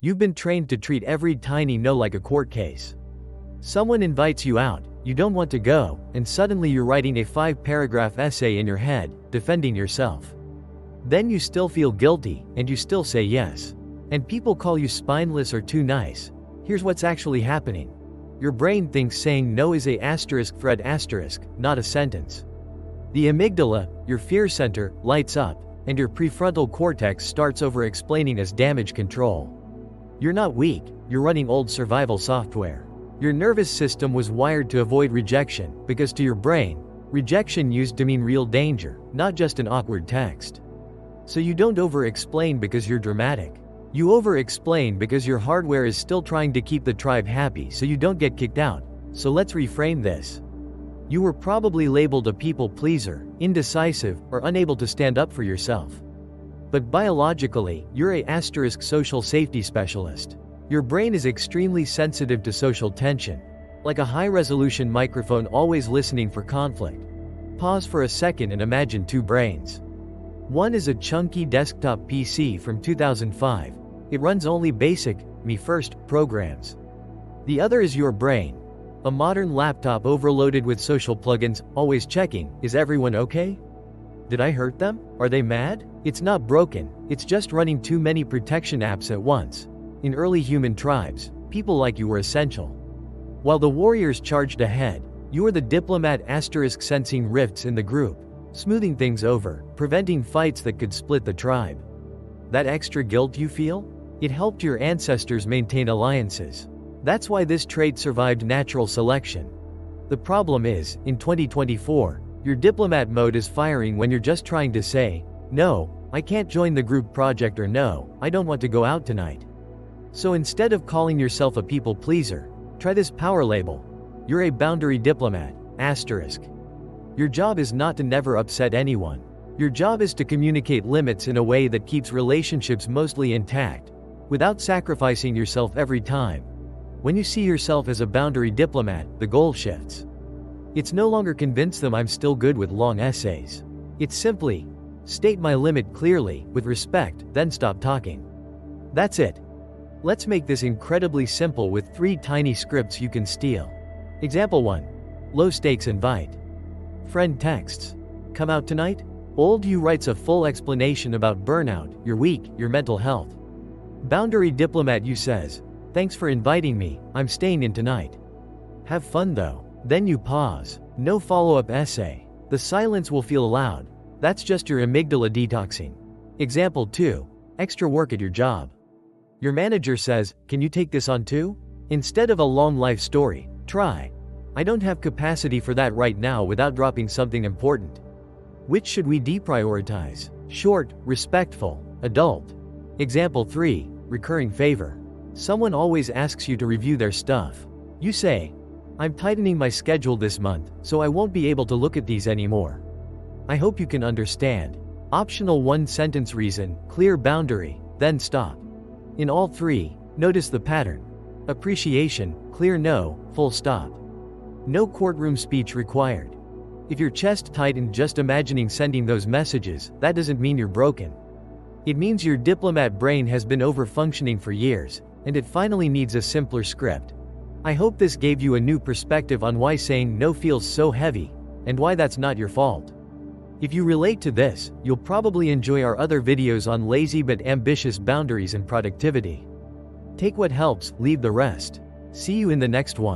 You've been trained to treat every tiny no like a court case. Someone invites you out, you don't want to go, and suddenly you're writing a 5-paragraph essay in your head, defending yourself. Then you still feel guilty, and you still say yes. And people call you spineless or too nice. Here's what's actually happening. Your brain thinks saying no is a Fred asterisk, not a sentence. The amygdala, your fear center, lights up, and your prefrontal cortex starts over-explaining as damage control. You're not weak, you're running old survival software. Your nervous system was wired to avoid rejection, because to your brain, rejection used to mean real danger, not just an awkward text. So you don't over-explain because you're dramatic. You over-explain because your hardware is still trying to keep the tribe happy so you don't get kicked out. So let's reframe this. You were probably labeled a people pleaser, indecisive, or unable to stand up for yourself. But biologically, you're a social safety specialist. Your brain is extremely sensitive to social tension. Like a high-resolution microphone always listening for conflict. Pause for a second and imagine two brains. One is a chunky desktop PC from 2005. It runs only basic, me first, programs. The other is your brain. A modern laptop overloaded with social plugins, always checking, is everyone okay? Did I hurt them? Are they mad? It's not broken, it's just running too many protection apps at once. In early human tribes, people like you were essential. While the warriors charged ahead, you were the diplomat sensing rifts in the group, smoothing things over, preventing fights that could split the tribe. That extra guilt you feel? It helped your ancestors maintain alliances. That's why this trait survived natural selection. The problem is, in 2024, your diplomat mode is firing when you're just trying to say, no, I can't join the group project, or no, I don't want to go out tonight. So instead of calling yourself a people pleaser, try this power label. You're a boundary diplomat, asterisk. Your job is not to never upset anyone. Your job is to communicate limits in a way that keeps relationships mostly intact, without sacrificing yourself every time. When you see yourself as a boundary diplomat, the goal shifts. It's no longer convince them I'm still good with long essays. It's simply, state my limit clearly, with respect, then stop talking. That's it. Let's make this incredibly simple with 3 tiny scripts you can steal. Example 1. Low stakes invite. Friend texts, come out tonight? Old you writes a full explanation about burnout, you're weak, your mental health. Boundary diplomat you says, thanks for inviting me, I'm staying in tonight. Have fun though. Then you pause. No follow-up essay. The silence will feel loud. That's just your amygdala detoxing. Example 2. Extra work at your job. Your manager says, can you take this on too? Instead of a long life story, try, I don't have capacity for that right now, without dropping something important. Which should we deprioritize? Short, respectful, adult. Example 3. Recurring favor. Someone always asks you to review their stuff. You say, I'm tightening my schedule this month, so I won't be able to look at these anymore. I hope you can understand. Optional 1-sentence reason, clear boundary, then stop. In all 3, notice the pattern. Appreciation, clear no, full stop. No courtroom speech required. If your chest tightened just imagining sending those messages, that doesn't mean you're broken. It means your diplomat brain has been over-functioning for years, and it finally needs a simpler script. I hope this gave you a new perspective on why saying no feels so heavy, and why that's not your fault. If you relate to this, you'll probably enjoy our other videos on lazy but ambitious boundaries and productivity. Take what helps, leave the rest. See you in the next one.